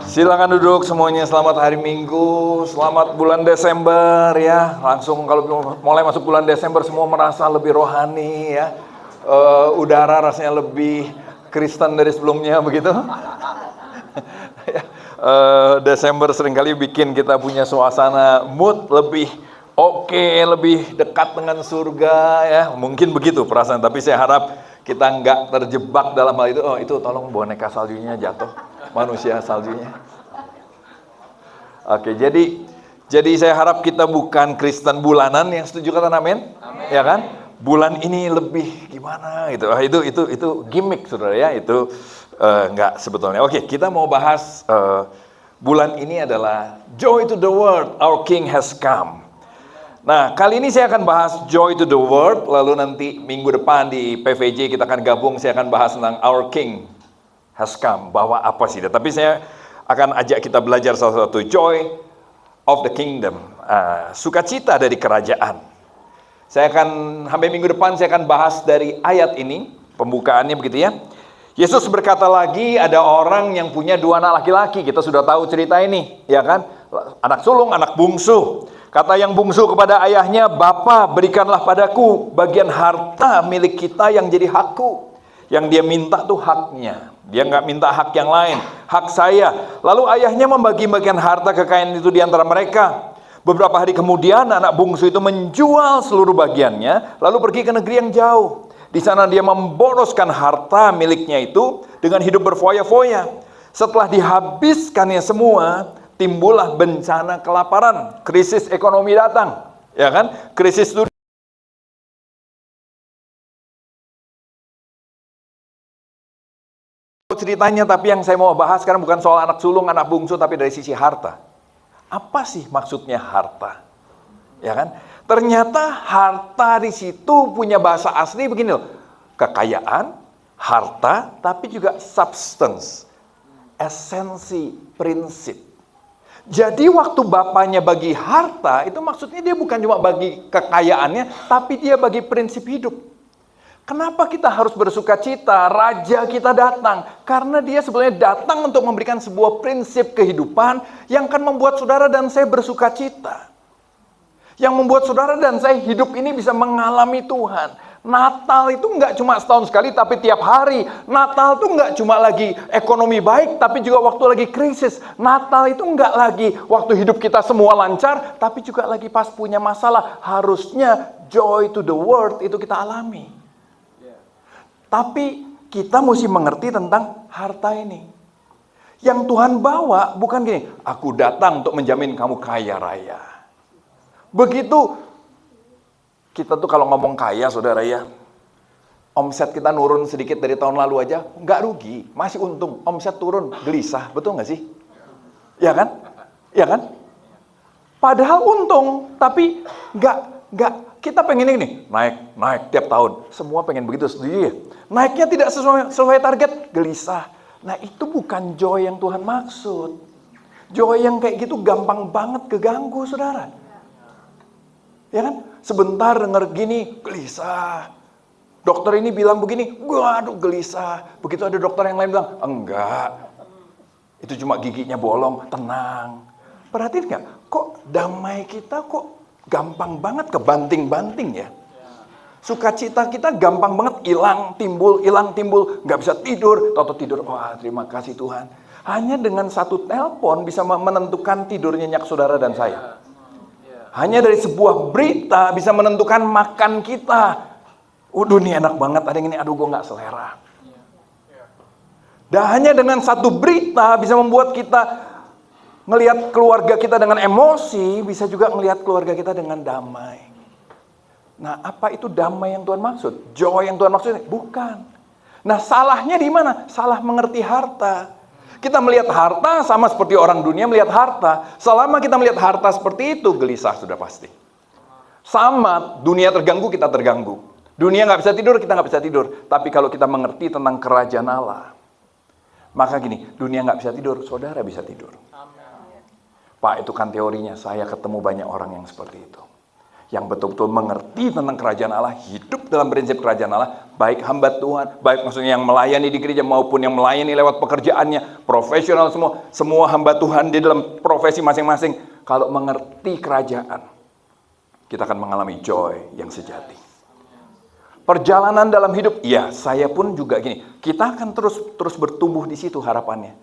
Silakan duduk semuanya, selamat hari Minggu, selamat bulan Desember ya. Langsung kalau mulai masuk bulan Desember semua merasa lebih rohani ya. Udara rasanya lebih Kristen dari sebelumnya begitu. Desember seringkali bikin kita punya suasana mood lebih oke, lebih dekat dengan surga ya. Mungkin begitu perasaan, tapi saya harap kita nggak terjebak dalam hal itu. Oh itu tolong boneka saljunya jatuh, manusia saljunya. Oke, jadi saya harap kita bukan Kristen bulanan, yang setuju kata amin? Ya kan? Bulan ini lebih gimana gitu. Itu gimmick saudara ya, itu enggak sebetulnya. Oke, kita mau bahas bulan ini adalah Joy to the World, Our King has come. Nah, kali ini saya akan bahas Joy to the World, lalu nanti minggu depan di PVJ kita akan gabung, saya akan bahas tentang Our King has come, bahwa apa sih. Tapi saya akan ajak kita belajar salah satu joy of the kingdom, sukacita dari kerajaan. Saya akan sampai minggu depan saya akan bahas dari ayat ini, pembukaannya begitu ya. Yesus berkata lagi, ada orang yang punya 2 anak laki-laki. Kita sudah tahu cerita ini, ya kan? Anak sulung, anak bungsu. Kata yang bungsu kepada ayahnya, "Bapa, berikanlah padaku bagian harta milik kita yang jadi hakku." Yang dia minta tuh haknya. Dia nggak minta hak yang lain, hak saya. Lalu ayahnya membagi bagian harta kekayaan itu di antara mereka. Beberapa hari kemudian anak bungsu itu menjual seluruh bagiannya, lalu pergi ke negeri yang jauh. Di sana dia memboroskan harta miliknya itu dengan hidup berfoya-foya. Setelah dihabiskannya semua, timbullah bencana kelaparan, krisis ekonomi datang, ya kan? Krisis itu ceritanya, tapi yang saya mau bahas sekarang bukan soal anak sulung, anak bungsu, tapi dari sisi harta. Apa sih maksudnya harta? Ya kan? Ternyata harta di situ punya bahasa asli begini loh. Kekayaan, harta, tapi juga substance, esensi, prinsip. Jadi waktu bapaknya bagi harta, itu maksudnya dia bukan cuma bagi kekayaannya, tapi dia bagi prinsip hidup. Kenapa kita harus bersuka cita? Raja kita datang. Karena dia sebenarnya datang untuk memberikan sebuah prinsip kehidupan yang akan membuat saudara dan saya bersuka cita. Yang membuat saudara dan saya hidup ini bisa mengalami Tuhan. Natal itu nggak cuma setahun sekali, tapi tiap hari. Natal itu nggak cuma lagi ekonomi baik, tapi juga waktu lagi krisis. Natal itu nggak lagi waktu hidup kita semua lancar, tapi juga lagi pas punya masalah. Harusnya joy to the world itu kita alami. Tapi kita mesti mengerti tentang harta ini. Yang Tuhan bawa bukan gini, aku datang untuk menjamin kamu kaya raya. Begitu kita tuh kalau ngomong kaya saudara ya, omset kita nurun sedikit dari tahun lalu aja, nggak rugi, masih untung. Omset turun, gelisah, betul nggak sih? Ya kan? Ya kan? Padahal untung, tapi nggak. Kita pengen ini, naik tiap tahun. Semua pengen begitu, setuju ya? Naiknya tidak sesuai target, gelisah. Nah itu bukan joy yang Tuhan maksud. Joy yang kayak gitu gampang banget keganggu, saudara. Ya kan? Sebentar denger gini, gelisah. Dokter ini bilang begini, waduh gelisah. Begitu ada dokter yang lain bilang, enggak. Itu cuma giginya bolong, tenang. Perhatiin nggak? Kok damai kita kok gampang banget kebanting-banting ya. Sukacita kita gampang banget hilang, timbul, nggak bisa tidur, toto tidur, wah terima kasih Tuhan. Hanya dengan satu telepon bisa menentukan tidur nyenyak saudara dan saya. Hanya dari sebuah berita bisa menentukan makan kita. Waduh ini enak banget, ada yang ini, aduh gue nggak selera. Dan hanya dengan satu berita bisa membuat kita ngelihat keluarga kita dengan emosi, bisa juga ngelihat keluarga kita dengan damai. Nah, apa itu damai yang Tuhan maksud? Joy yang Tuhan maksud? Bukan. Nah, salahnya di mana? Salah mengerti harta. Kita melihat harta sama seperti orang dunia melihat harta. Selama kita melihat harta seperti itu, gelisah sudah pasti. Sama, dunia terganggu, kita terganggu. Dunia nggak bisa tidur, kita nggak bisa tidur. Tapi kalau kita mengerti tentang kerajaan Allah, maka gini, dunia nggak bisa tidur, saudara bisa tidur. Pak, itu kan teorinya. Saya ketemu banyak orang yang seperti itu. yang betul-betul mengerti tentang kerajaan Allah, hidup dalam prinsip kerajaan Allah, baik hamba Tuhan, baik maksudnya yang melayani di gereja maupun yang melayani lewat pekerjaannya, profesional semua hamba Tuhan di dalam profesi masing-masing. Kalau mengerti kerajaan, kita akan mengalami joy yang sejati. Perjalanan dalam hidup, ya saya pun juga gini, kita akan terus bertumbuh di situ harapannya.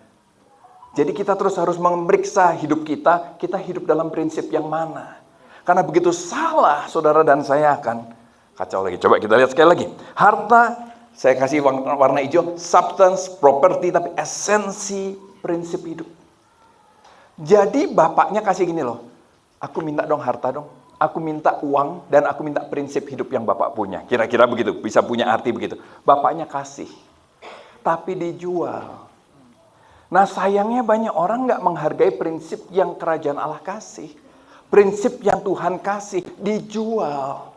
Jadi kita terus harus memeriksa hidup kita hidup dalam prinsip yang mana. Karena begitu salah, saudara dan saya akan kacau lagi. Coba kita lihat sekali lagi. Harta, saya kasih warna hijau, substance, property, tapi esensi prinsip hidup. Jadi bapaknya kasih gini loh, aku minta dong harta dong, aku minta uang, dan aku minta prinsip hidup yang bapak punya. Kira-kira begitu, bisa punya arti begitu. Bapaknya kasih, tapi dijual. Nah sayangnya banyak orang nggak menghargai prinsip yang kerajaan Allah kasih. Prinsip yang Tuhan kasih, dijual.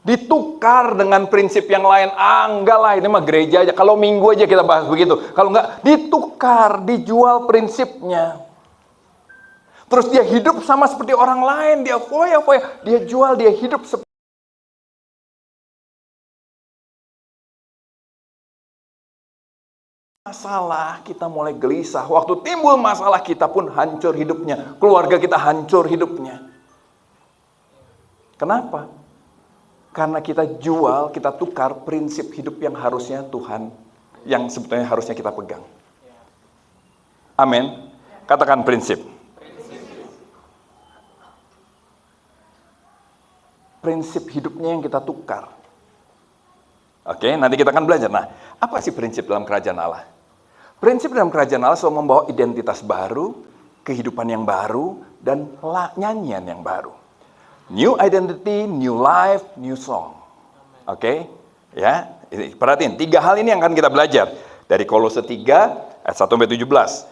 Ditukar dengan prinsip yang lain. Enggak lah, ini mah gereja aja. Kalau minggu aja kita bahas begitu. Kalau enggak, ditukar, dijual prinsipnya. Terus dia hidup sama seperti orang lain. Dia foya-foya. Dia jual, dia hidup seperti masalah, kita mulai gelisah. Waktu timbul masalah, kita pun hancur hidupnya. Keluarga kita hancur hidupnya. Kenapa? Karena kita jual, kita tukar prinsip hidup yang harusnya Tuhan, yang sebetulnya harusnya kita pegang. Amin. Katakan prinsip. Prinsip hidupnya yang kita tukar. Oke, nanti kita akan belajar. Nah, apa sih prinsip dalam kerajaan Allah? Prinsip dalam kerajaan Allah selalu membawa identitas baru, kehidupan yang baru, dan nyanyian yang baru. New identity, new life, new song. Oke, ya. Perhatiin, 3 hal ini yang akan kita belajar. Dari Kolose 3, ayat 1-17.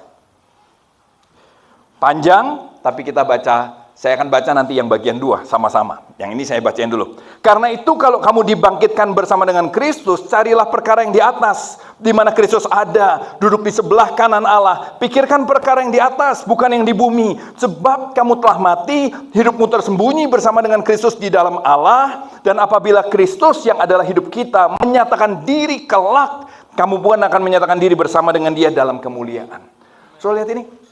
Panjang, tapi kita baca. Saya akan baca nanti yang bagian 2 sama-sama. Yang ini saya bacain dulu. Karena itu kalau kamu dibangkitkan bersama dengan Kristus, carilah perkara yang di atas, di mana Kristus ada, duduk di sebelah kanan Allah. Pikirkan perkara yang di atas, bukan yang di bumi. Sebab kamu telah mati, hidupmu tersembunyi bersama dengan Kristus di dalam Allah. Dan apabila Kristus yang adalah hidup kita menyatakan diri kelak, kamu pun akan menyatakan diri bersama dengan Dia dalam kemuliaan. So lihat ini.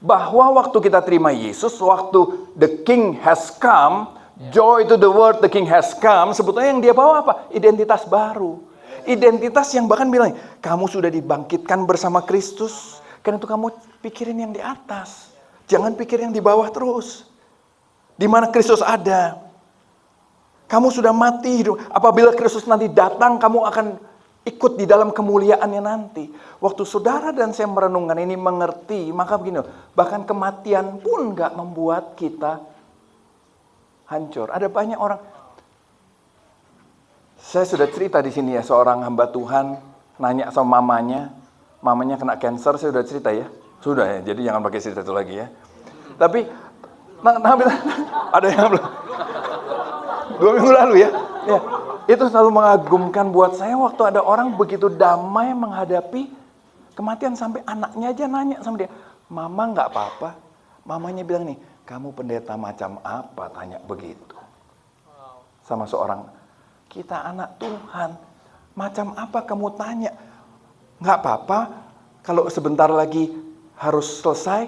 Bahwa waktu kita terima Yesus, waktu the King has come, joy to the world, the King has come, sebetulnya yang dia bawa apa? Identitas baru. Identitas yang bahkan bilang, kamu sudah dibangkitkan bersama Kristus, karena itu kamu pikirin yang di atas. Jangan pikir yang di bawah terus. Di mana Kristus ada. Kamu sudah mati hidup. Apabila Kristus nanti datang, kamu akan ikut di dalam kemuliaannya nanti. Waktu saudara dan saya merenungkan ini, mengerti, maka begini, bahkan kematian pun gak membuat kita hancur. Ada banyak orang, saya sudah cerita di sini ya, seorang hamba Tuhan nanya sama mamanya kena cancer, saya sudah cerita ya. Sudah ya, jadi jangan pakai cerita itu lagi ya. Tapi, ada yang belum? 2 minggu lalu ya. Ya. Itu selalu mengagumkan buat saya waktu ada orang begitu damai menghadapi kematian, sampai anaknya aja nanya sama dia, "Mama nggak apa-apa?" Mamanya bilang nih, "Kamu pendeta macam apa tanya begitu?" Sama seorang, kita anak Tuhan, macam apa kamu tanya? Nggak apa-apa kalau sebentar lagi harus selesai.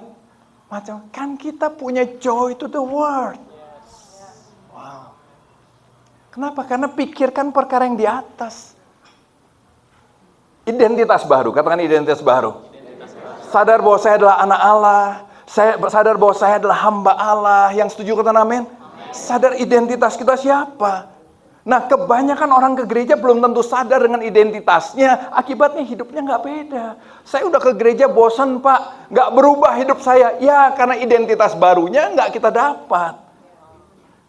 Macam, kan kita punya joy to the world. Kenapa? Karena pikirkan perkara yang di atas. Identitas baru, katakan identitas baru. Sadar bahwa saya adalah anak Allah. Saya sadar bahwa saya adalah hamba Allah. Yang setuju kata amin? Sadar identitas kita siapa. Nah, kebanyakan orang ke gereja belum tentu sadar dengan identitasnya. Akibatnya hidupnya nggak beda. Saya udah ke gereja bosan Pak. Nggak berubah hidup saya. Ya, karena identitas barunya nggak kita dapat.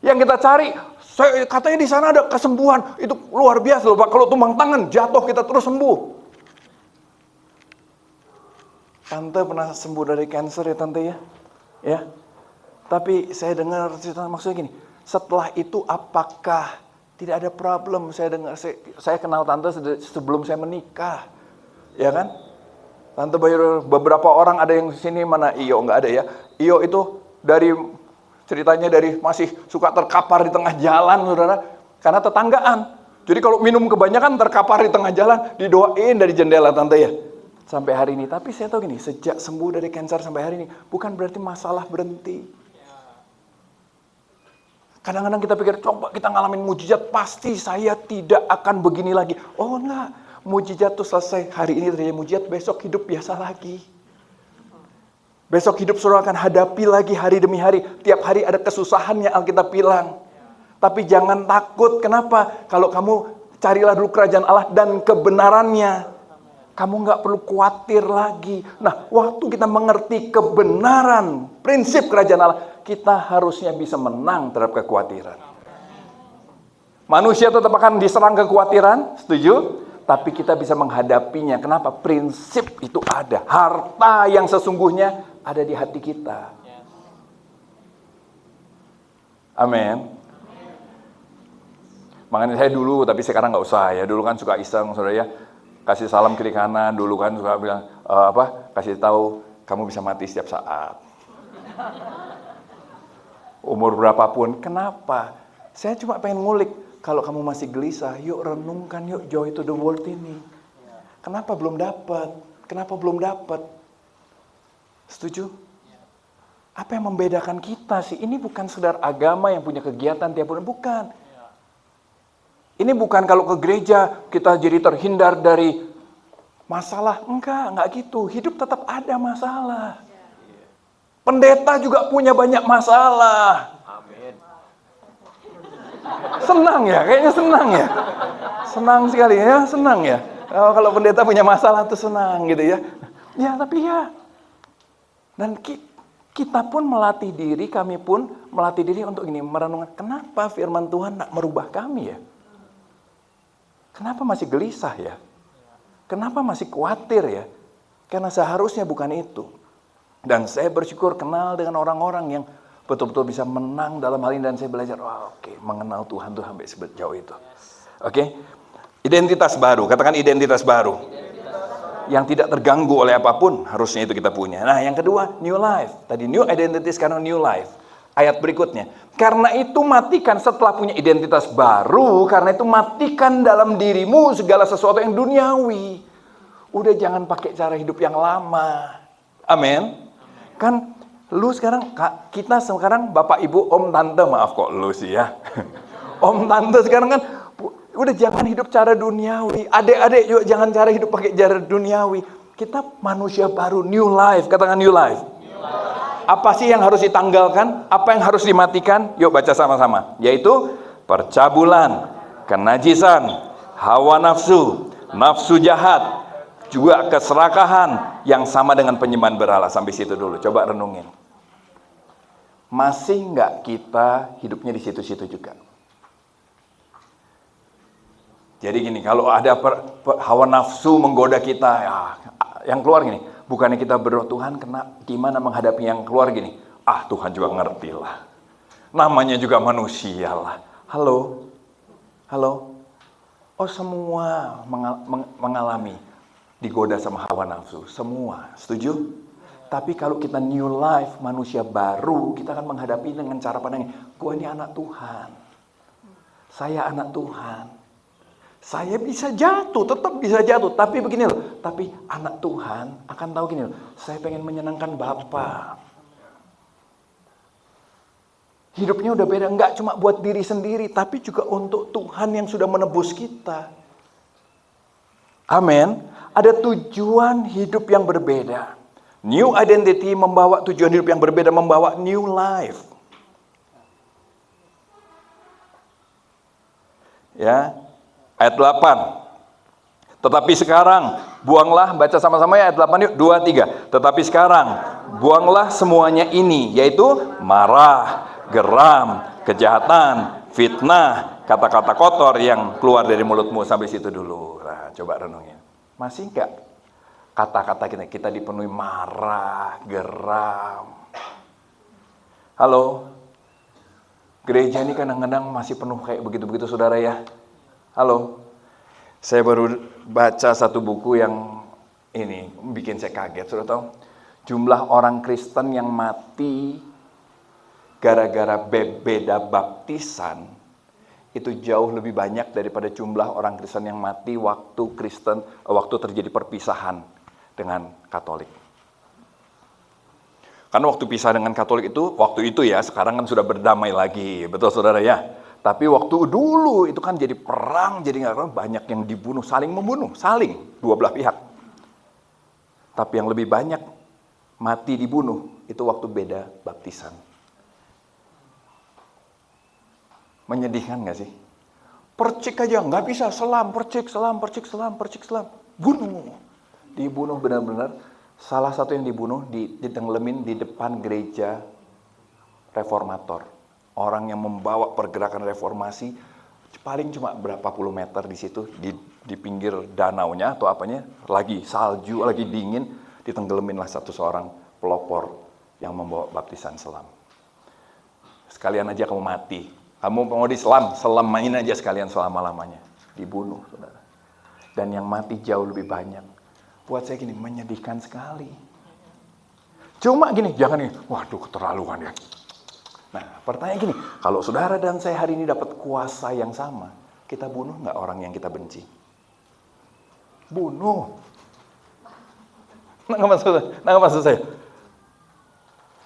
Yang kita cari, katanya di sana ada kesembuhan, itu luar biasa loh Pak. Kalau tumbang tangan jatuh kita terus sembuh. Tante pernah sembuh dari kanker ya tante ya, ya. Tapi saya dengar cerita maksudnya gini. Setelah itu apakah tidak ada problem? Saya dengar, saya kenal tante sebelum saya menikah, ya kan? Tante bayar beberapa orang, ada yang sini mana Iyo nggak ada ya. Iyo itu dari Ceritanya dari masih suka terkapar di tengah jalan, saudara. Karena tetanggaan. Jadi kalau minum kebanyakan terkapar di tengah jalan, didoain dari jendela, tante ya. Sampai hari ini. Tapi saya tahu gini, sejak sembuh dari kanker sampai hari ini, bukan berarti masalah berhenti. Kadang-kadang kita pikir, coba kita ngalamin mujizat, pasti saya tidak akan begini lagi. Oh enggak, mujizat itu selesai. Hari ini terjadi mujizat, besok hidup biasa lagi. Besok hidup saudara akan hadapi lagi hari demi hari. Tiap hari ada kesusahannya, Alkitab bilang. Tapi jangan takut, kenapa? Kalau kamu carilah dulu kerajaan Allah dan kebenarannya. Kamu nggak perlu khawatir lagi. Nah, waktu kita mengerti kebenaran, prinsip kerajaan Allah, kita harusnya bisa menang terhadap kekhawatiran. Manusia tetap akan diserang kekhawatiran, setuju? Tapi kita bisa menghadapinya. Kenapa? Prinsip itu ada. Harta yang sesungguhnya ada di hati kita. Amin. Makanya saya dulu, tapi sekarang nggak usah ya. Dulu kan suka iseng, saudara ya. Kasih salam kiri kanan. Dulu kan suka bilang, kasih tahu kamu bisa mati setiap saat. Umur berapapun. Kenapa? Saya cuma pengen ngulik. Kalau kamu masih gelisah, yuk renungkan, yuk joy to the world ini. Kenapa belum dapat? Kenapa belum dapat? Setuju? Apa yang membedakan kita sih? Ini bukan sekedar agama yang punya kegiatan tiap bulan, bukan. Ini bukan kalau ke gereja kita jadi terhindar dari masalah. Enggak gitu. Hidup tetap ada masalah. Pendeta juga punya banyak masalah. Senang ya, kayaknya senang ya. Senang sekali ya, senang ya. Kalau pendeta punya masalah tuh senang gitu ya. Ya, tapi ya. Dan kita pun melatih diri, kami pun melatih diri untuk ini, merenungkan kenapa firman Tuhan nak merubah kami ya? Kenapa masih gelisah ya? Kenapa masih khawatir ya? Karena seharusnya bukan itu. Dan saya bersyukur kenal dengan orang-orang yang betul-betul bisa menang dalam hal ini, dan saya belajar, mengenal Tuhan tuh sampai sejauh itu. Oke? Identitas baru, katakan identitas baru. Yang tidak terganggu oleh apapun, harusnya itu kita punya. Nah, yang kedua, new life. Tadi new identity, sekarang new life. Ayat berikutnya. Karena itu matikan setelah punya identitas baru, karena itu matikan dalam dirimu segala sesuatu yang duniawi. Udah jangan pakai cara hidup yang lama. Amin. Kan lu sekarang, kita sekarang bapak ibu om tante, maaf kok lu sih ya. Om tante sekarang kan udah jangan hidup cara duniawi. Adik-adik juga jangan cara hidup pakai cara duniawi. Kita manusia baru, new life. Katakan new life. Apa sih yang harus ditanggalkan? Apa yang harus dimatikan? Yuk baca sama-sama. Yaitu percabulan, kenajisan, hawa nafsu, nafsu jahat, juga keserakahan yang sama dengan penyembahan berhala. Sampai situ dulu. Coba renungin. Masih nggak kita hidupnya di situ-situ juga? Jadi gini, kalau ada hawa nafsu menggoda kita, ya, yang keluar gini, bukannya kita berdoa, Tuhan gimana menghadapi yang keluar gini? Tuhan juga ngerti lah. Namanya juga manusia lah. Halo? Oh, semua mengalami digoda sama hawa nafsu. Semua, setuju? Tapi kalau kita new life, manusia baru, kita akan menghadapi dengan cara pandangnya. Gua ini anak Tuhan. Saya anak Tuhan. Saya bisa jatuh, tetap bisa jatuh. Tapi begini loh, tapi anak Tuhan akan tahu gini loh, saya pengen menyenangkan Bapa. Hidupnya udah beda, enggak cuma buat diri sendiri, tapi juga untuk Tuhan yang sudah menebus kita. Amin. Ada tujuan hidup yang berbeda. New identity membawa tujuan hidup yang berbeda, membawa new life. Ya. Ayat 8. Tetapi sekarang, buanglah, baca sama-sama ya ayat 8 yuk, 2, 3. Tetapi sekarang, buanglah semuanya ini, yaitu marah, geram, kejahatan, fitnah, kata-kata kotor yang keluar dari mulutmu. Sampai situ dulu. Nah, coba renungin. Masih enggak kata-kata kita dipenuhi marah, geram? Halo? Gereja ini kadang-kadang masih penuh kayak begitu-begitu saudara ya. Halo, saya baru baca satu buku yang ini bikin saya kaget. Sudah tahu, jumlah orang Kristen yang mati gara-gara beda baptisan, itu jauh lebih banyak daripada jumlah orang Kristen yang mati waktu terjadi perpisahan dengan Katolik. Karena waktu pisah dengan Katolik itu, waktu itu ya, sekarang kan sudah berdamai lagi, betul saudara ya. Tapi waktu dulu itu kan jadi perang, jadi banyak yang dibunuh, saling membunuh, dua belah pihak. Tapi yang lebih banyak mati dibunuh, itu waktu beda baptisan. Menyedihkan gak sih? Percik aja, nggak bisa, selam, percik, bunuh. Dibunuh benar-benar. Salah satu yang dibunuh, ditenggelamkan di depan gereja reformator. Orang yang membawa pergerakan reformasi, paling cuma berapa puluh meter di situ, di pinggir danaunya atau apanya, lagi salju, lagi dingin, ditenggelaminlah seorang pelopor yang membawa baptisan selam. Sekalian aja kamu mati. Kamu mau selamain aja sekalian selama-lamanya. Dibunuh, saudara. Dan yang mati jauh lebih banyak. Buat saya gini, menyedihkan sekali. Cuma gini, jangan nih, waduh keterlaluan ya. Nah, pertanyaan gini, kalau saudara dan saya hari ini dapat kuasa yang sama, kita bunuh nggak orang yang kita benci? Bunuh. Nggak maksud saya.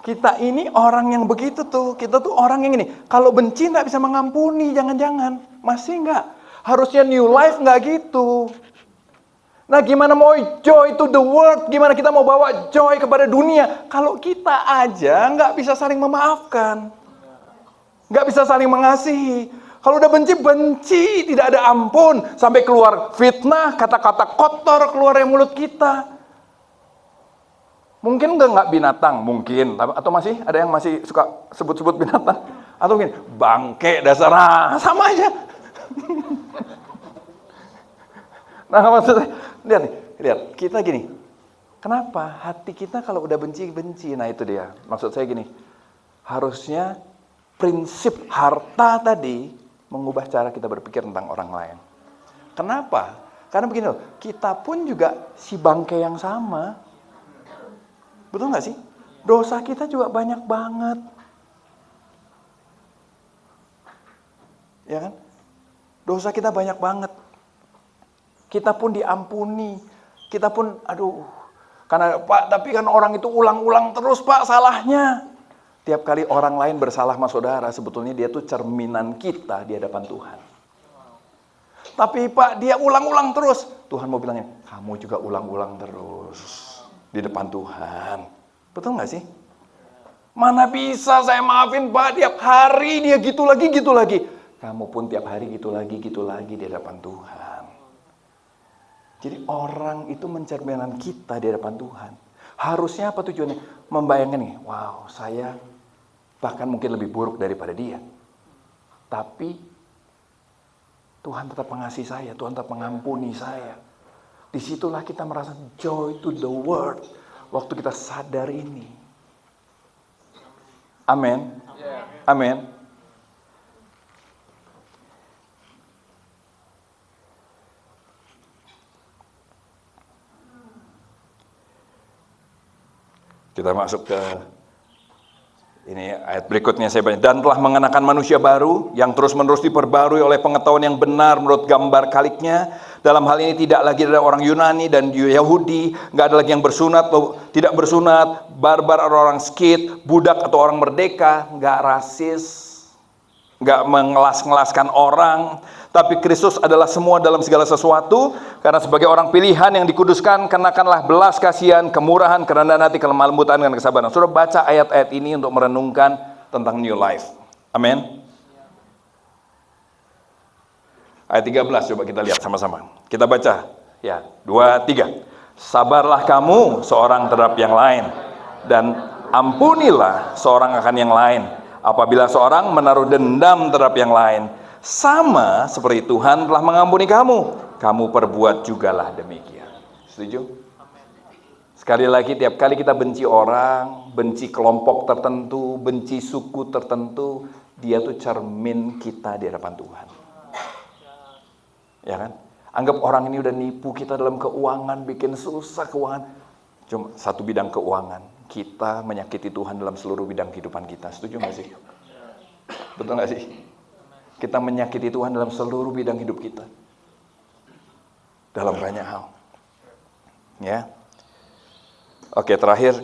Kita ini orang yang begitu tuh. Kita tuh orang yang ini. Kalau benci nggak bisa mengampuni, jangan-jangan. Masih nggak? Harusnya new life nggak gitu. Nah, gimana mau joy to the world? Gimana kita mau bawa joy kepada dunia? Kalau kita aja nggak bisa saling memaafkan. Nggak bisa saling mengasihi. Kalau udah benci, tidak ada ampun. Sampai keluar fitnah, kata-kata kotor keluar dari mulut kita. Mungkin nggak binatang, mungkin. Atau masih ada yang masih suka sebut-sebut binatang. Atau mungkin bangke dasar, sama aja. Nah, maksudnya, lihat, kita gini. Kenapa hati kita kalau udah benci? Nah itu dia. Maksud saya gini, harusnya prinsip harta tadi mengubah cara kita berpikir tentang orang lain. Kenapa? Karena begini loh, kita pun juga si bangke yang sama. Betul nggak sih? Dosa kita juga banyak banget. Ya kan? Dosa kita banyak banget. Kita pun diampuni. Kita pun, karena Pak, tapi kan orang itu ulang-ulang terus Pak salahnya. Tiap kali orang lain bersalah sama saudara, sebetulnya dia tuh cerminan kita di hadapan Tuhan. Tapi Pak, dia ulang-ulang terus. Tuhan mau bilangin, kamu juga ulang-ulang terus di depan Tuhan. Betul nggak sih? Mana bisa saya maafin Pak, tiap hari dia gitu lagi. Kamu pun tiap hari gitu lagi di hadapan Tuhan. Jadi orang itu mencerminkan kita di hadapan Tuhan. Harusnya apa tujuannya? Membayangkan nih, wow, saya bahkan mungkin lebih buruk daripada dia. Tapi Tuhan tetap mengasihi saya, Tuhan tetap mengampuni saya. Disitulah kita merasa joy to the world. Waktu kita sadar ini. Amin. Amin. Kita masuk ke ini ayat berikutnya saya baca. Dan telah mengenakan manusia baru yang terus-menerus diperbarui oleh pengetahuan yang benar menurut gambar kaliknya. Dalam hal ini tidak lagi ada orang Yunani dan Yahudi, nggak ada lagi yang bersunat atau tidak bersunat, barbar atau orang skit, budak atau orang merdeka, nggak rasis, nggak mengelas-ngelaskan orang. Tapi Kristus adalah semua dalam segala sesuatu, karena sebagai orang pilihan yang dikuduskan, kenakanlah belas kasihan, kemurahan, kerendahan hati, kelemah lembutan, dan kesabaran. Sudah baca ayat-ayat ini untuk merenungkan tentang new life. Amin. Ayat 13 coba kita lihat sama-sama. Kita baca. Ya, 2, 3. Sabarlah kamu seorang terhadap yang lain, dan ampunilah seorang akan yang lain. Apabila seorang menaruh dendam terhadap yang lain, sama seperti Tuhan telah mengampuni kamu, kamu perbuat jugalah demikian. Setuju? Sekali lagi, tiap kali kita benci orang, benci kelompok tertentu, benci suku tertentu, dia tuh cermin kita di hadapan Tuhan. Ya kan? Anggap orang ini udah nipu kita dalam keuangan, bikin susah keuangan. Cuma satu bidang keuangan. kita menyakiti Tuhan dalam seluruh bidang kehidupan kita. Setuju nggak sih? Betul nggak sih? Kita menyakiti Tuhan dalam seluruh bidang hidup kita. Dalam banyak hal. Ya. Oke, terakhir.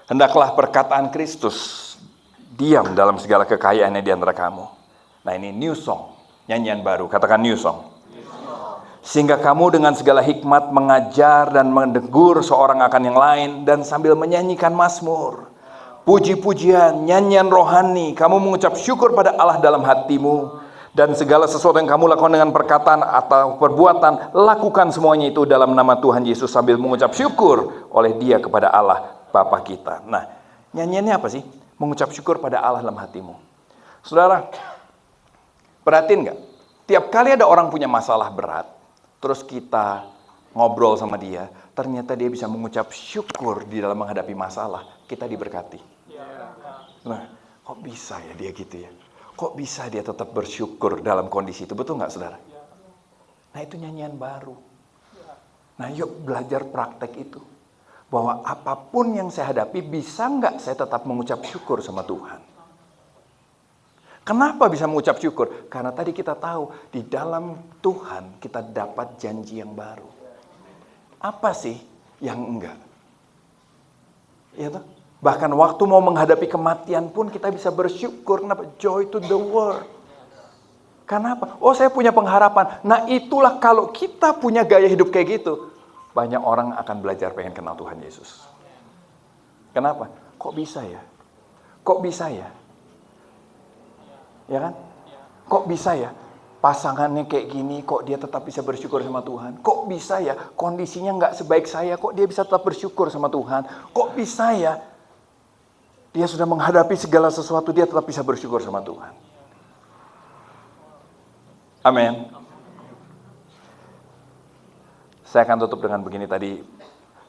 Hendaklah perkataan Kristus diam dalam segala kekayaannya di antara kamu. Nah, ini new song, nyanyian baru. Katakan new song. Sehingga kamu dengan segala hikmat mengajar dan menegur seorang akan yang lain, dan sambil menyanyikan mazmur, puji-pujian, nyanyian rohani, kamu mengucap syukur pada Allah dalam hatimu, dan segala sesuatu yang kamu lakukan dengan perkataan atau perbuatan, lakukan semuanya itu dalam nama Tuhan Yesus sambil mengucap syukur oleh Dia kepada Allah Bapa kita. Nah, nyanyiannya apa sih? Mengucap syukur pada Allah dalam hatimu. Saudara, perhatiin nggak? Tiap kali ada orang punya masalah berat, terus kita ngobrol sama dia, ternyata dia bisa mengucap syukur di dalam menghadapi masalah, kita diberkati. Nah, kok bisa ya dia gitu ya? Kok bisa dia tetap bersyukur dalam kondisi itu? Betul nggak, saudara? Nah, itu nyanyian baru. Nah, yuk belajar praktek itu. Bahwa apapun yang saya hadapi, bisa nggak saya tetap mengucap syukur sama Tuhan? Kenapa bisa mengucap syukur? Karena tadi kita tahu, di dalam Tuhan kita dapat janji yang baru. Apa sih yang enggak? Ya toh? Bahkan waktu mau menghadapi kematian pun kita bisa bersyukur. Kenapa? Joy to the world. Kenapa? Oh, saya punya pengharapan. Nah, itulah kalau kita punya gaya hidup kayak gitu, banyak orang akan belajar pengen kenal Tuhan Yesus. Kenapa? Kok bisa ya? Kok bisa ya? Ya kan? Kok bisa ya? Pasangannya kayak gini, kok dia tetap bisa bersyukur sama Tuhan? Kok bisa ya? Kondisinya nggak sebaik saya, kok dia bisa tetap bersyukur sama Tuhan? Kok bisa ya? Dia sudah menghadapi segala sesuatu, dia tetap bisa bersyukur sama Tuhan. Amin. Saya akan tutup dengan begini tadi.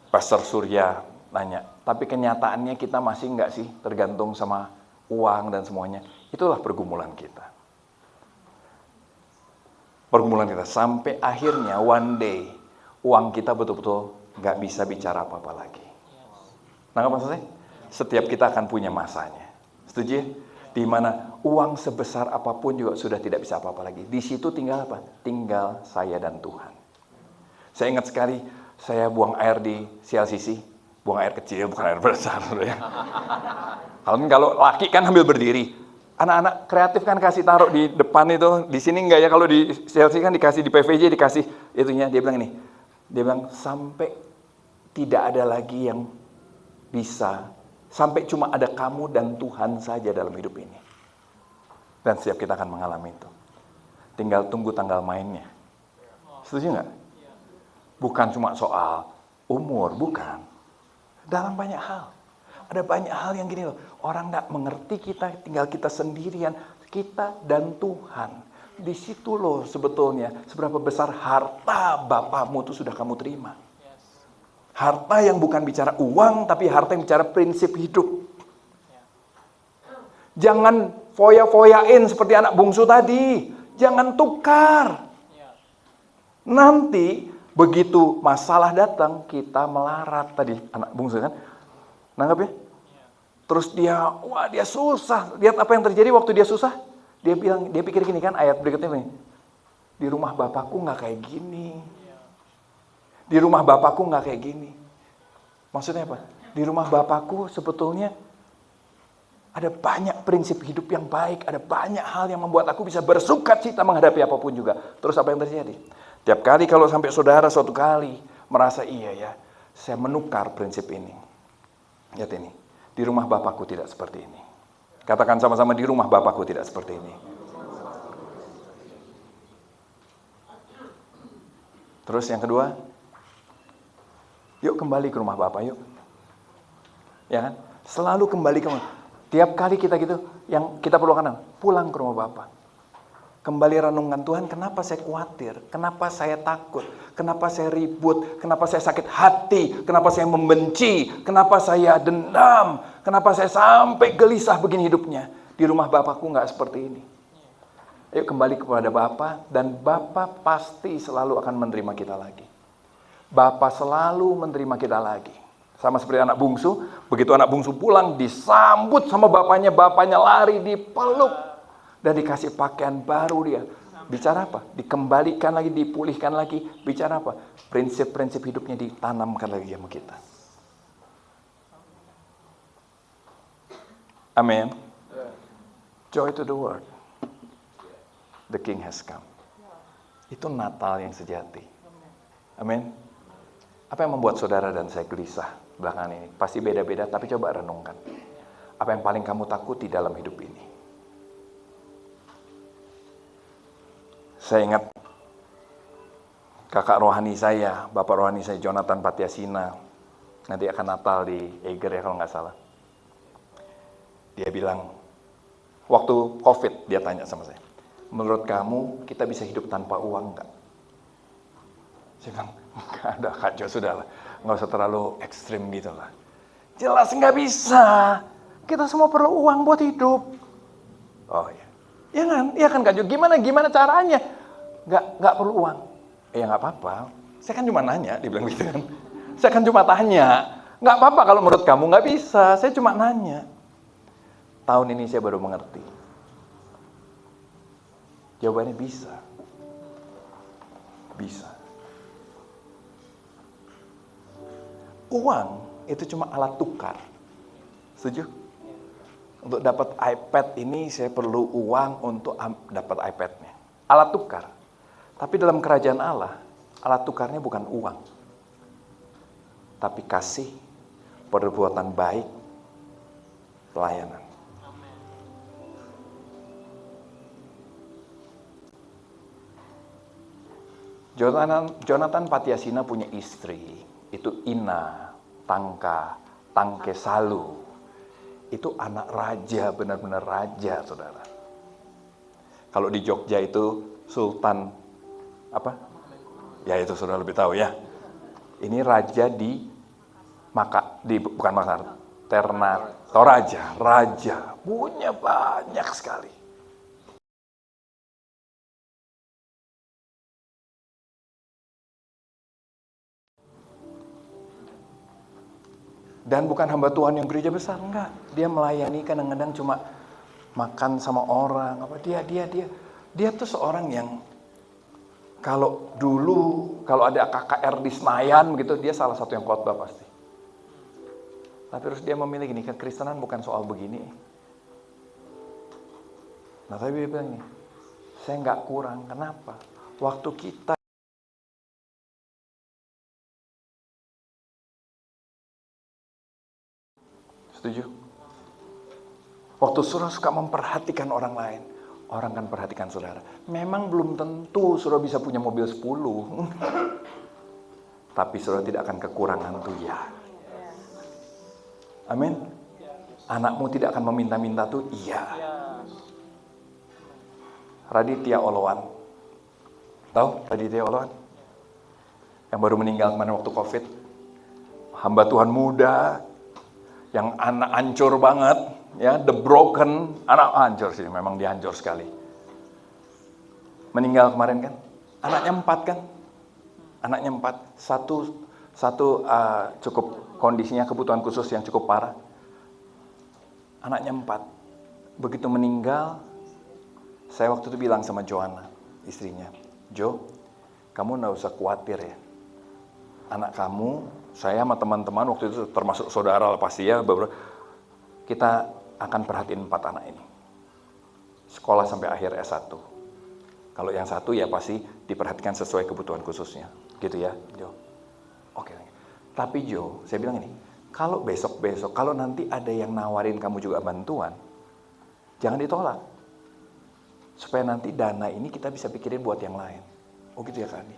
Pastor Surya nanya, tapi kenyataannya kita masih nggak sih tergantung sama uang dan semuanya? Itulah pergumulan kita. Pergumulan kita sampai akhirnya one day uang kita betul-betul nggak bisa bicara apa-apa lagi. Nah, apa maksudnya? Setiap kita akan punya masanya. Setuju ya? Di mana uang sebesar apapun juga sudah tidak bisa apa-apa lagi. Di situ tinggal apa? Tinggal saya dan Tuhan. Saya ingat sekali, saya buang air di CLCC, buang air kecil, bukan air besar. Ya. Kalau laki kan ambil berdiri. Anak-anak kreatif kan kasih taruh di depan itu, di sini enggak ya, kalau di CLCC kan dikasih di PVJ, dikasih itunya. Dia bilang ini, dia bilang sampai tidak ada lagi yang bisa, sampai cuma ada kamu dan Tuhan saja dalam hidup ini. Dan setiap kita akan mengalami itu. Tinggal tunggu tanggal mainnya. Setuju nggak? Bukan cuma soal umur, bukan. Dalam banyak hal. Ada banyak hal yang gini loh. Orang nggak mengerti kita, tinggal kita sendirian. Kita dan Tuhan. Di situ loh sebetulnya seberapa besar harta Bapamu itu sudah kamu terima. Harta yang bukan bicara uang, tapi harta yang bicara prinsip hidup. Jangan foya-foyain seperti anak bungsu tadi. Jangan tukar. Nanti begitu masalah datang, kita melarat tadi anak bungsu kan. Nanggap ya? Terus dia susah. Lihat apa yang terjadi waktu dia susah. Dia pikir gini kan, ayat berikutnya nih. Di rumah Bapakku nggak kayak gini. Di rumah Bapakku nggak kayak gini. Maksudnya apa? Di rumah Bapakku sebetulnya ada banyak prinsip hidup yang baik. Ada banyak hal yang membuat aku bisa bersukacita menghadapi apapun juga. Terus apa yang terjadi? Tiap kali kalau sampai saudara suatu kali merasa iya ya, saya menukar prinsip ini. Lihat ini, di rumah Bapakku tidak seperti ini. Katakan sama-sama, di rumah Bapakku tidak seperti ini. Terus yang kedua, yuk kembali ke rumah Bapak, yuk. Ya kan? Selalu kembali ke rumah. Tiap kali kita gitu, yang kita perlu kenal, pulang ke rumah Bapak. Kembali renungkan, Tuhan, kenapa saya khawatir? Kenapa saya takut? Kenapa saya ribut? Kenapa saya sakit hati? Kenapa saya membenci? Kenapa saya dendam? Kenapa saya sampai gelisah begini hidupnya? Di rumah Bapakku nggak seperti ini. Ayo kembali kepada Bapa, dan Bapa pasti selalu akan menerima kita lagi. Bapa selalu menerima kita lagi. Sama seperti anak bungsu, begitu anak bungsu pulang, disambut sama bapaknya, bapaknya lari, dipeluk, dan dikasih pakaian baru dia. Bicara apa? Dikembalikan lagi, dipulihkan lagi. Bicara apa? Prinsip-prinsip hidupnya ditanamkan lagi sama kita. Amin. Joy to the world. The King has come. Itu Natal yang sejati. Amin. Apa yang membuat saudara dan saya gelisah belakangan ini? Pasti beda-beda, tapi coba renungkan. Apa yang paling kamu takuti dalam hidup ini? Saya ingat kakak rohani saya, bapak rohani saya, Jonathan Patiasina. Nanti akan Natal di Eiger ya kalau nggak salah. Dia bilang, waktu COVID dia tanya sama saya, menurut kamu kita bisa hidup tanpa uang nggak? Saya bilang, nggak ada Kak Jo, sudah lah. Nggak usah terlalu ekstrim gitu lah. Jelas nggak bisa. Kita semua perlu uang buat hidup. Oh iya. Iya kan Kak Jo, gimana caranya? Nggak perlu uang. Ya nggak apa-apa. Saya kan cuma nanya, dia bilang gitu kan. Saya kan cuma tanya. Nggak apa-apa kalau menurut kamu nggak bisa. Saya cuma nanya. Tahun ini saya baru mengerti. Jawabannya bisa. Bisa. Uang itu cuma alat tukar. Setuju? Untuk dapat iPad ini saya perlu uang untuk dapat iPad-nya. Alat tukar. Tapi dalam kerajaan Allah, alat tukarnya bukan uang. Tapi kasih, perbuatan baik, pelayanan. Jonathan Patiasina punya istri, itu Ina Tangke Salu. Itu anak raja, benar-benar raja, saudara. Kalau di Jogja itu Sultan apa? Ya itu saudara lebih tahu ya. Ini raja bukan Makassar, Ternate Toraja, raja, punya banyak sekali. Dan bukan hamba Tuhan yang gereja besar, enggak. Dia melayani kadang-kadang cuma makan sama orang. Dia tuh seorang yang kalau ada KKR di Senayan gitu, dia salah satu yang khotbah pasti. Tapi terus dia memilih gini, kekristenan bukan soal begini. Nah tapi dia bilang nih, saya nggak kurang, kenapa? Waktu kita setuju? Waktu saudara suka memperhatikan orang lain, orang kan perhatikan saudara. Memang belum tentu saudara bisa punya mobil 10. Tapi saudara tidak akan kekurangan tuh ya. Amin. Anakmu tidak akan meminta-minta tuh iya. Raditya Oloan. Tahu Raditya Oloan? Yang baru meninggal kemarin waktu COVID. Hamba Tuhan muda, yang anak hancur banget, ya, the broken, anak hancur sih, memang dia hancur sekali. Meninggal kemarin kan, anaknya 4 kan, anaknya 4, satu cukup kondisinya kebutuhan khusus yang cukup parah, anaknya 4, begitu meninggal, saya waktu itu bilang sama Joanna, istrinya, Jo, kamu nggak usah khawatir ya, anak kamu, saya sama teman-teman waktu itu termasuk saudara pasti ya, kita akan perhatiin 4 anak ini. Sekolah sampai akhir S1. Kalau yang satu ya pasti diperhatikan sesuai kebutuhan khususnya. Gitu ya, Jo. Oke. Tapi Jo, saya bilang ini, kalau besok-besok, kalau nanti ada yang nawarin kamu juga bantuan, jangan ditolak. Supaya nanti dana ini kita bisa pikirin buat yang lain. Oh gitu ya Kak Andi?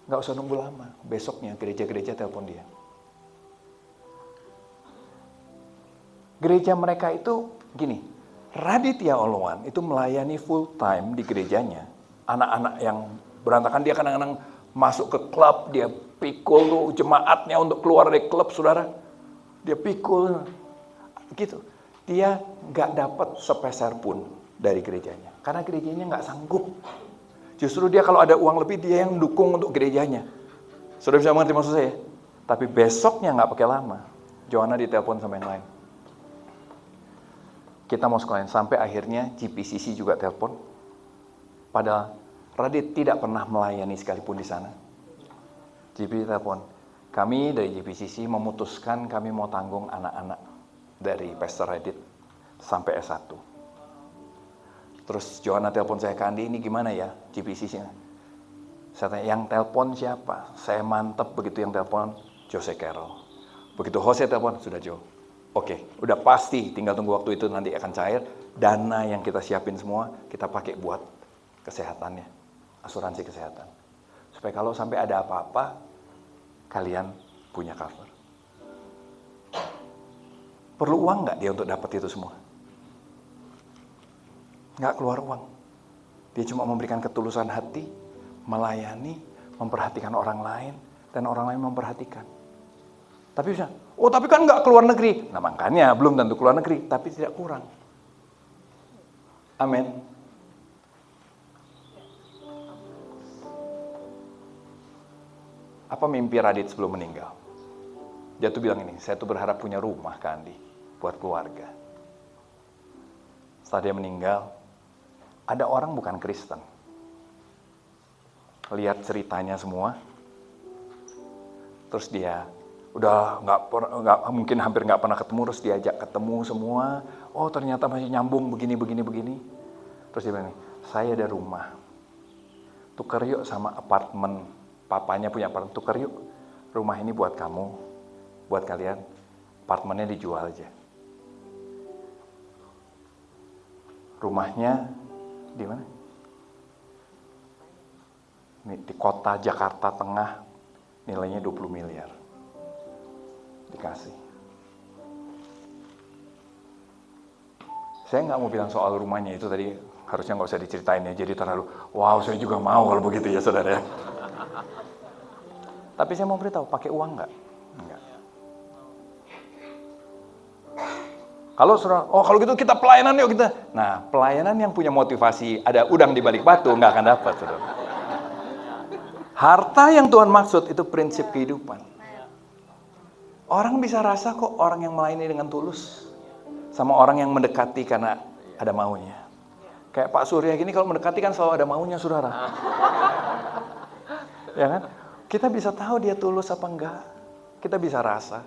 Nggak usah nunggu lama, besoknya gereja-gereja telepon dia. Gereja mereka itu gini, Raditya Oloan itu melayani full time di gerejanya. Anak-anak yang berantakan, dia kadang-kadang masuk ke klub, dia pikul tuh jemaatnya untuk keluar dari klub, saudara. Dia pikul, gitu. Dia nggak dapat sepeser pun dari gerejanya, karena gerejanya nggak sanggup. Justru dia kalau ada uang lebih, dia yang dukung untuk gerejanya. Saudara bisa mengerti maksud saya? Tapi besoknya nggak pakai lama, Joanna ditelepon sama yang lain. Kita mau sekalian, sampai akhirnya GPCC juga telepon. Padahal Radit tidak pernah melayani sekalipun di sana. GPCC telepon, kami dari GPCC memutuskan kami mau tanggung anak-anak dari Pastor Radit sampai S1. Terus Joanna telepon saya, Kandi, ini gimana ya GPCC-nya? Saya tanya, yang telepon siapa? Saya mantep begitu yang telepon Jose Carroll. Begitu Jose telepon, sudah Joe. Oke, udah pasti, tinggal tunggu waktu itu nanti akan cair. Dana yang kita siapin semua, kita pakai buat kesehatannya, asuransi kesehatan. Supaya kalau sampai ada apa-apa, kalian punya cover. Perlu uang nggak dia untuk dapat itu semua? Nggak keluar uang. Dia cuma memberikan ketulusan hati, melayani, memperhatikan orang lain, dan orang lain memperhatikan. Tapi bisa, oh tapi kan nggak keluar negeri. Nah makanya belum tentu keluar negeri, tapi tidak kurang. Amin. Apa mimpi Radit sebelum meninggal? Dia tuh bilang ini, saya tuh berharap punya rumah, Kandi, buat keluarga. Setelah dia meninggal, ada orang bukan Kristen. Lihat ceritanya semua, terus dia udah nggak mungkin hampir nggak pernah ketemu, terus diajak ketemu semua. Oh ternyata masih nyambung begini. Terus dia bilang, saya ada rumah, tukar yuk sama apartemen. Papanya punya apartemen, tukar yuk. Rumah ini buat kamu, buat kalian. Apartemennya dijual aja. Rumahnya di mana? Di kota Jakarta Tengah, nilainya 20 miliar. Dikasih. Saya nggak mau bilang soal rumahnya itu tadi, harusnya nggak usah diceritain ya, jadi terlalu, wow saya juga mau kalau begitu ya saudara ya. Tapi saya mau beritahu, pakai uang nggak? Enggak. Kalau saudara, oh kalau gitu kita pelayanan yuk kita. Nah, pelayanan yang punya motivasi, ada udang di balik batu, nggak akan dapat saudara. Harta yang Tuhan maksud itu prinsip kehidupan. Orang bisa rasa kok orang yang melayani dengan tulus sama orang yang mendekati karena ada maunya. Kayak Pak Surya gini kalau mendekati kan selalu ada maunya saudara. Ya kan? Kita bisa tahu dia tulus apa enggak. Kita bisa rasa.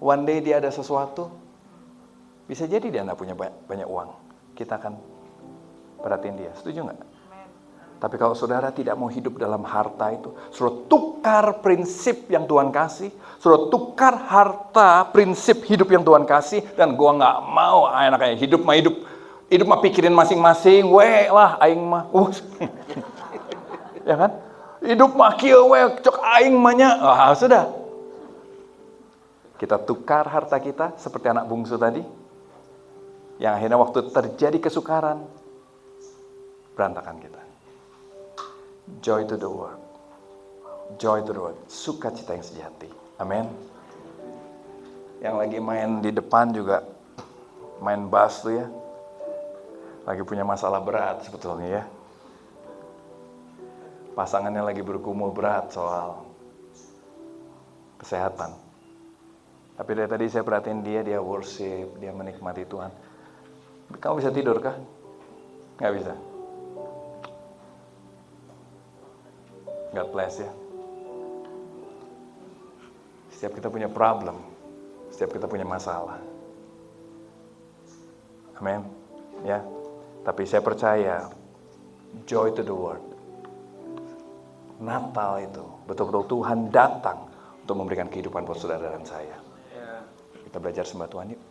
One day dia ada sesuatu. Bisa jadi dia enggak punya banyak uang. Kita akan perhatiin dia. Setuju enggak? Tapi kalau saudara tidak mau hidup dalam harta itu, suruh tukar prinsip yang Tuhan kasih, suruh tukar harta prinsip hidup yang Tuhan kasih, dan gua nggak mau anaknya hidup mah pikirin masing-masing, weh lah aing mah, ya kan? Hidup mah kieu weh cok aing mahnya, sudah. Kita tukar harta kita seperti anak bungsu tadi, yang akhirnya waktu terjadi kesukaran, berantakan kita. Joy to the world. Joy to the world. Sukacita yang sejati. Amin. Yang lagi main di depan juga main bass tuh ya. Lagi punya masalah berat sebetulnya ya. Pasangannya lagi bergumul berat soal kesehatan. Tapi dari tadi saya perhatiin dia worship, dia menikmati Tuhan. Kamu bisa tidur kah? Nggak bisa. God bless ya. Setiap kita punya problem, setiap kita punya masalah. Amin. Ya. Tapi saya percaya joy to the world. Natal itu betul-betul Tuhan datang untuk memberikan kehidupan buat saudara dan saya. Kita belajar sembah Tuhan yuk.